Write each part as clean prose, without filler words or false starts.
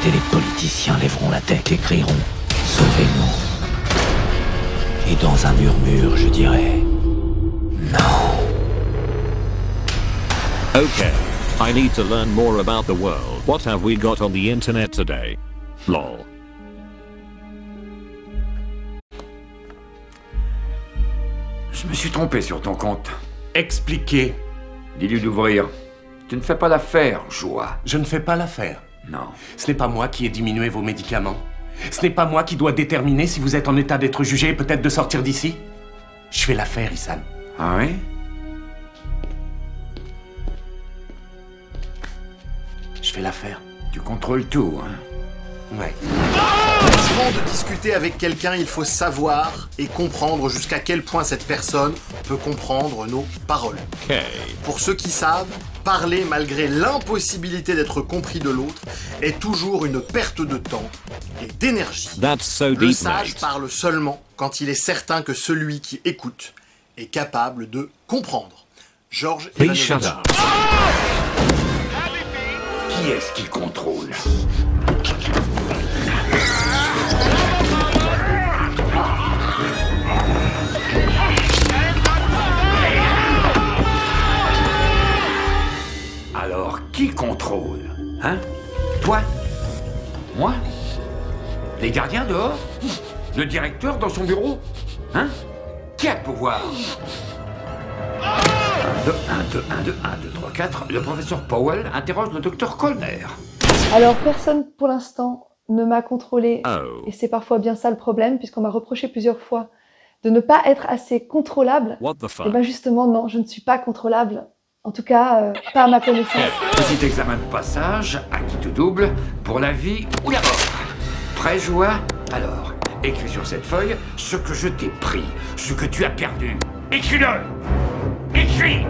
et les politiciens lèveront la tête et crieront « Sauvez-nous ». Et dans un murmure, je dirais « Non ». Okay, I need to learn more about the world. What have we got on the internet today? Lol. Je me suis trompé sur ton compte. Expliquez. Dis-lui d'ouvrir. Tu ne fais pas l'affaire, Joie. Je ne fais pas l'affaire. Non. Ce n'est pas moi qui ai diminué vos médicaments. Ce n'est pas moi qui dois déterminer si vous êtes en état d'être jugé et peut-être de sortir d'ici. Je fais l'affaire, Issan. Ah oui? Je fais l'affaire. Tu contrôles tout, hein? Ouais. Avant de discuter avec quelqu'un, il faut savoir et comprendre jusqu'à quel point cette personne peut comprendre nos paroles. Okay. Pour ceux qui savent, parler malgré l'impossibilité d'être compris de l'autre est toujours une perte de temps et d'énergie. That's so Le deep, sage mate. parle seulement quand il est certain que celui qui écoute est capable de comprendre. Georges Please shut Ivanovitch. up. Qui est-ce qui contrôle? Alors, qui contrôle? Hein? Toi? Moi? Les gardiens dehors? Le directeur dans son bureau? Hein? Qui a le pouvoir? 1, 2, 1, 2, 1, 2, 1, 2, 3, 4. Le professeur Powell interroge le docteur Colner. Alors, personne pour l'instant ne m'a contrôlé. Oh. Et c'est parfois bien ça le problème, puisqu'on m'a reproché plusieurs fois de ne pas être assez contrôlable. What the Et fuck? bien justement, non, je ne suis pas contrôlable. En tout cas, pas à ma connaissance. Petit examen de passage, à qui te double, pour la vie ou la mort. Prêt, Joie? Alors, écris sur cette feuille ce que je t'ai pris, ce que tu as perdu. Écris-le! Écris!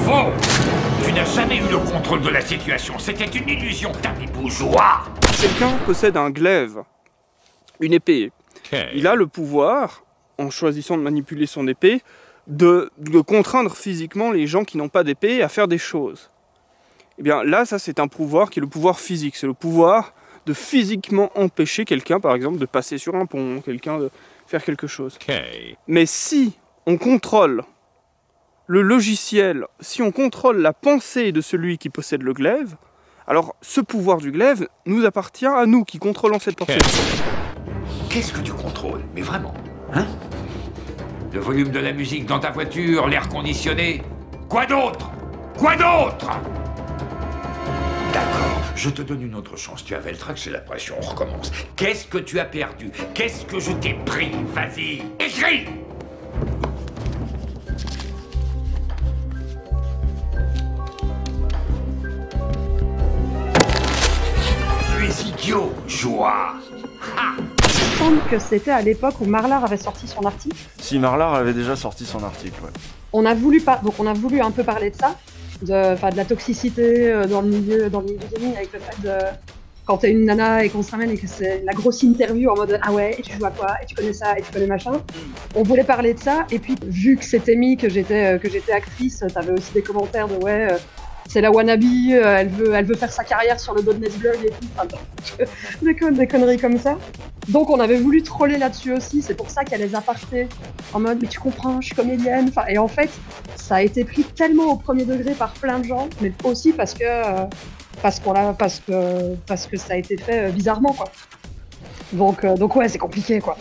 Faux! Tu n'as jamais eu le contrôle de la situation, c'était une illusion, t'as Joie! Quelqu'un possède un glaive, une épée. Okay. Il a le pouvoir, en choisissant de manipuler son épée, de contraindre physiquement les gens qui n'ont pas d'épée à faire des choses. Eh bien là, ça c'est un pouvoir qui est le pouvoir physique. C'est le pouvoir de physiquement empêcher quelqu'un, par exemple, de passer sur un pont, quelqu'un de faire quelque chose. Okay. Mais si on contrôle le logiciel, si on contrôle la pensée de celui qui possède le glaive, alors ce pouvoir du glaive nous appartient à nous qui contrôlons cette pensée. Qu'est-ce que tu contrôles? Mais vraiment, hein? Le volume de la musique dans ta voiture, l'air conditionné? Quoi d'autre? Quoi d'autre? D'accord, je te donne une autre chance. Tu avais le trac, c'est la pression, on recommence. Qu'est-ce que tu as perdu? Qu'est-ce que je t'ai pris? Vas-y, écris! Tu es idiot, Joie! Ha! Il me semble que c'était à l'époque où Marlar avait sorti son article. Si Marlar avait déjà sorti son article, ouais. On a voulu un peu parler de ça, de la toxicité dans le milieu gaming, avec le fait de quand t'es une nana et qu'on se ramène et que c'est la grosse interview en mode ah ouais, et tu joues à quoi, et tu connais ça, et tu connais machin. On voulait parler de ça, et puis vu que c'était mis que j'étais actrice, t'avais aussi des commentaires de ouais. C'est la wannabe, elle veut faire sa carrière sur le Bodness Blog et tout, enfin, des conneries comme ça. Donc on avait voulu troller là-dessus aussi, c'est pour ça qu'il y a les apartés en mode mais tu comprends, je suis comédienne, enfin, et en fait ça a été pris tellement au premier degré par plein de gens, mais aussi parce que ça a été fait bizarrement quoi. Donc ouais, c'est compliqué quoi.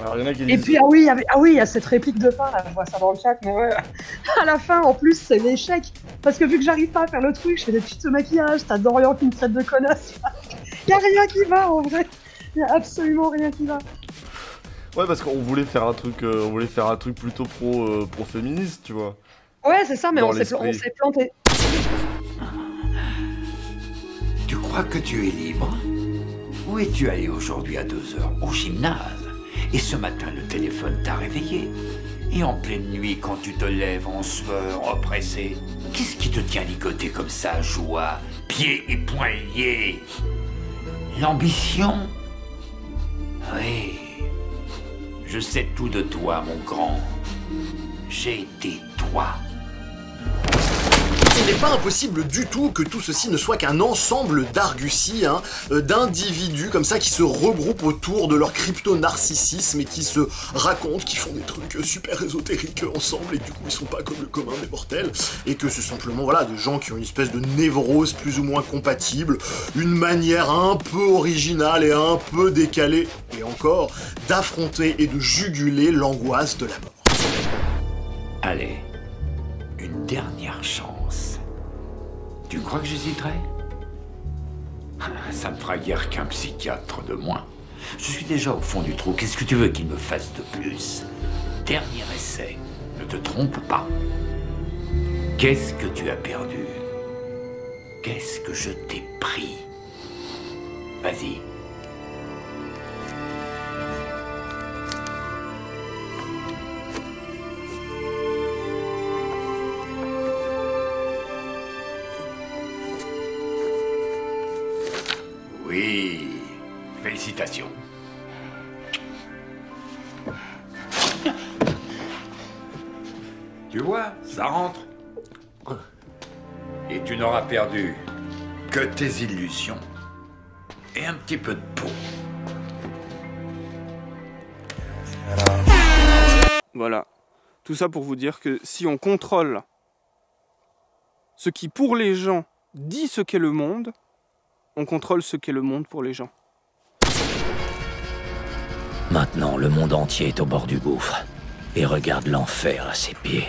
Alors, il y en a qui Et disent... puis il y a cette réplique de fin là, je vois ça dans le chat, mais ouais. À la fin en plus c'est l'échec, parce que vu que j'arrive pas à faire le truc, je fais des tutos maquillage, t'as Dorian qui me traite de connasse. Y a rien qui va en vrai, y a absolument rien qui va. Ouais, parce qu'on voulait faire un truc, plutôt pro-féministe, tu vois. Ouais c'est ça, mais Dans on s'est l'esprit. planté. Tu crois que tu es libre? Où es-tu allé aujourd'hui à 2h? Au gymnase. Et ce matin, le téléphone t'a réveillé. Et en pleine nuit, quand tu te lèves en sueur, oppressé, qu'est-ce qui te tient ligoté comme ça, Joie? Pieds et poings liés? L'ambition? Oui. Je sais tout de toi, mon grand. J'ai été toi. il n'est pas impossible du tout que tout ceci ne soit qu'un ensemble d'arguties, hein, d'individus comme ça qui se regroupent autour de leur crypto-narcissisme et qui se racontent, qui font des trucs super ésotériques ensemble et du coup ils sont pas comme le commun des mortels et que c'est simplement voilà, des gens qui ont une espèce de névrose plus ou moins compatible, une manière un peu originale et un peu décalée, et encore, d'affronter et de juguler l'angoisse de la mort. Allez, une dernière chance. Tu crois que j'hésiterai? Ça ne fera guère qu'un psychiatre de moins. Je suis déjà au fond du trou, qu'est-ce que tu veux qu'il me fasse de plus? Dernier essai, ne te trompe pas. Qu'est-ce que tu as perdu? Qu'est-ce que je t'ai pris? Vas-y. Oui, félicitations. Tu vois, ça rentre. Et tu n'auras perdu que tes illusions et un petit peu de peau. Voilà. Tout ça pour vous dire que si on contrôle ce qui pour les gens dit ce qu'est le monde, on contrôle ce qu'est le monde pour les gens. Maintenant, le monde entier est au bord du gouffre et regarde l'enfer à ses pieds.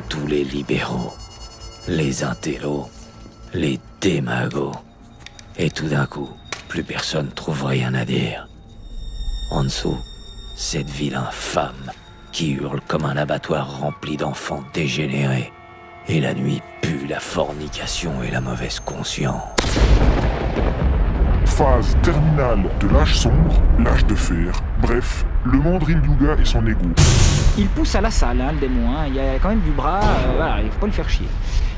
Tous les libéraux, les intellos, les démagos. Et tout d'un coup, plus personne trouve rien à dire. En dessous, cette ville infâme qui hurle comme un abattoir rempli d'enfants dégénérés. Et la nuit pue la fornication et la mauvaise conscience. Phase terminale de l'âge sombre, l'âge de fer. Bref, le monde Rinduga et son égo. Il pousse à la salle, hein, le démon, hein. Il y a quand même du bras, voilà, il faut pas le faire chier.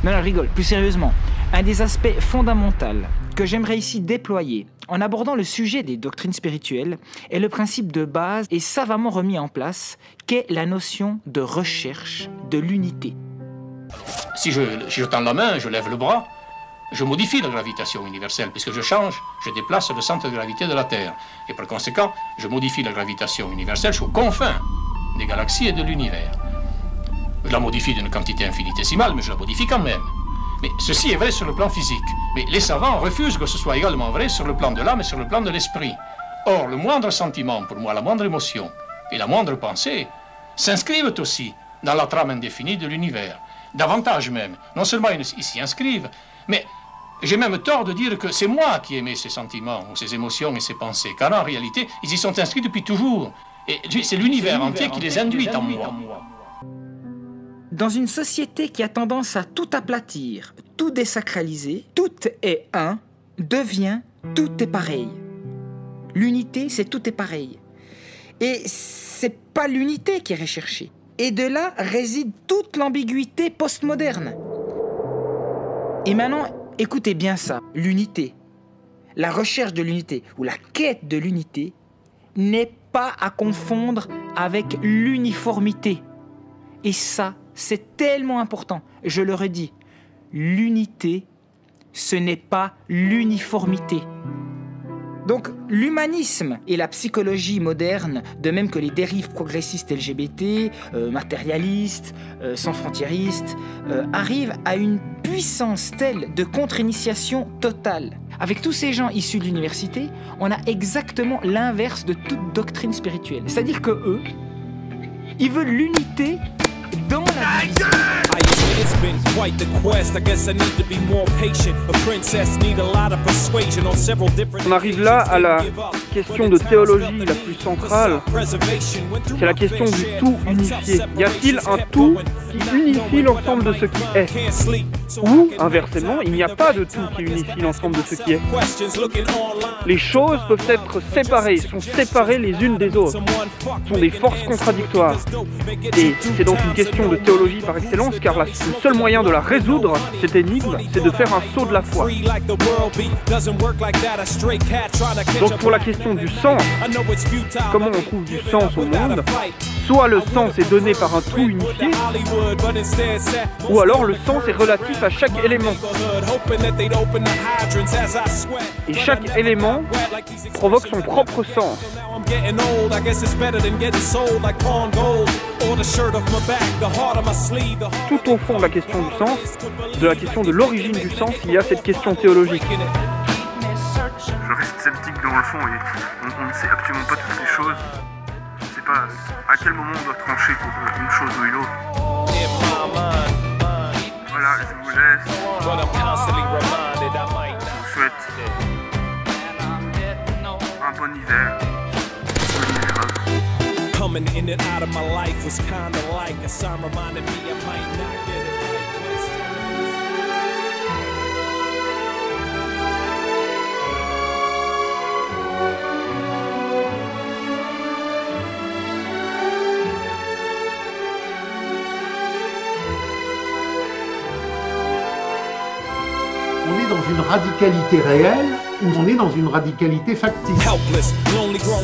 Non, non, je rigole, plus sérieusement. Un des aspects fondamentaux que j'aimerais ici déployer en abordant le sujet des doctrines spirituelles est le principe de base et savamment remis en place qu'est la notion de recherche de l'unité. Si je tends la main, je lève le bras, je modifie la gravitation universelle, puisque je change, je déplace le centre de gravité de la Terre. Et par conséquent, je modifie la gravitation universelle, je suis aux confins des galaxies et de l'univers. Je la modifie d'une quantité infinitésimale, mais je la modifie quand même. Mais ceci est vrai sur le plan physique. Mais les savants refusent que ce soit également vrai sur le plan de l'âme et sur le plan de l'esprit. Or, le moindre sentiment, pour moi, la moindre émotion et la moindre pensée s'inscrivent aussi dans la trame indéfinie de l'univers. Davantage même, non seulement ils s'y inscrivent, mais j'ai même tort de dire que c'est moi qui émets ces sentiments, ou ces émotions et ces pensées, car en réalité, ils y sont inscrits depuis toujours. Et c'est l'univers entier qui les induit en moi. Dans une société qui a tendance à tout aplatir, tout désacraliser, tout est un, devient tout est pareil. L'unité, c'est tout est pareil. Et c'est pas l'unité qui est recherchée. Et de là réside toute l'ambiguïté postmoderne. Et maintenant, écoutez bien ça, l'unité, la recherche de l'unité ou la quête de l'unité n'est pas à confondre avec l'uniformité. Et ça, c'est tellement important, je le redis, l'unité, ce n'est pas l'uniformité. Donc l'humanisme et la psychologie moderne, de même que les dérives progressistes LGBT, matérialistes, sans frontiéristes, arrivent à une puissance telle de contre-initiation totale. Avec tous ces gens issus de l'université, on a exactement l'inverse de toute doctrine spirituelle. C'est-à-dire que eux, ils veulent l'unité dans la division. On arrive là à la question de théologie la plus centrale, c'est la question du tout unifié. Y a-t-il un tout qui unifie l'ensemble de ce qui est? Ou, inversement, il n'y a pas de tout qui unifie l'ensemble de ce qui est? Les choses peuvent être séparées, sont séparées les unes des autres, sont des forces contradictoires. Et c'est donc une question de théologie par excellence, car le seul moyen de la résoudre, cette énigme, c'est de faire un saut de la foi. Donc pour la question du sens, comment on trouve du sens au monde, soit le sens est donné par un tout unifié, ou alors le sens est relatif à chaque élément. Et chaque élément provoque son propre sens. Tout au fond de la question du sens, de la question de l'origine du sens, il y a cette question théologique. Je reste sceptique dans le fond et on ne sait absolument pas toutes ces choses. Je ne sais pas à quel moment on doit trancher pour une chose ou une autre. Voilà, je vous laisse. Je vous souhaite un bon hiver. Coming in and out of my life was kinda like a sign reminding me I might not get it right. On est dans une radicalité réelle ou on est dans une radicalité factice.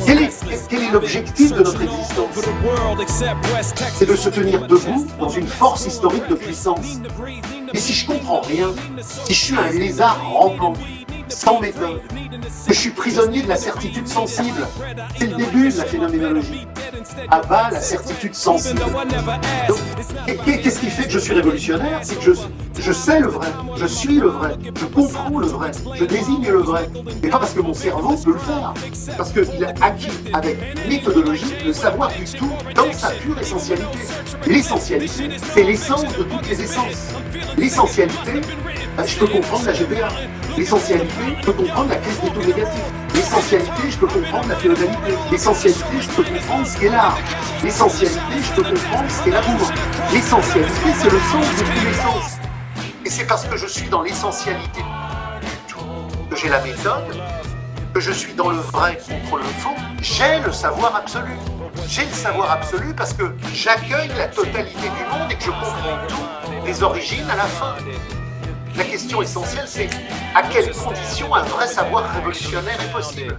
Quel est l'objectif de notre existence? C'est de se tenir debout dans une force historique de puissance. Et si je comprends rien, si je suis un lézard rampant, sans méthode, que je suis prisonnier de la certitude sensible, c'est le début de la phénoménologie. À bas la certitude sensible. Qu'est-ce qui fait que je suis révolutionnaire? C'est que je sais le vrai, je suis le vrai, je comprends le vrai, je désigne le vrai. Et pas parce que mon cerveau peut le faire, parce qu'il a acquis avec méthodologie le savoir du tout dans sa pure essentialité. L'essentialité, c'est l'essence de toutes les essences. L'essentialité, je peux comprendre la GPA. L'essentialité, je peux comprendre la crise des taux négatifs. L'essentialité, je peux comprendre la féodalité. L'essentialité, je peux comprendre ce qu'est l'art. L'essentialité, je peux comprendre ce qu'est l'amour. L'essentialité, c'est le sens de tous les sens. Et c'est parce que je suis dans l'essentialité du tout, que j'ai la méthode, que je suis dans le vrai contre le faux, j'ai le savoir absolu. J'ai le savoir absolu parce que j'accueille la totalité du monde et que je comprends tout, des origines à la fin. La question essentielle, c'est à quelles conditions un vrai savoir révolutionnaire est possible.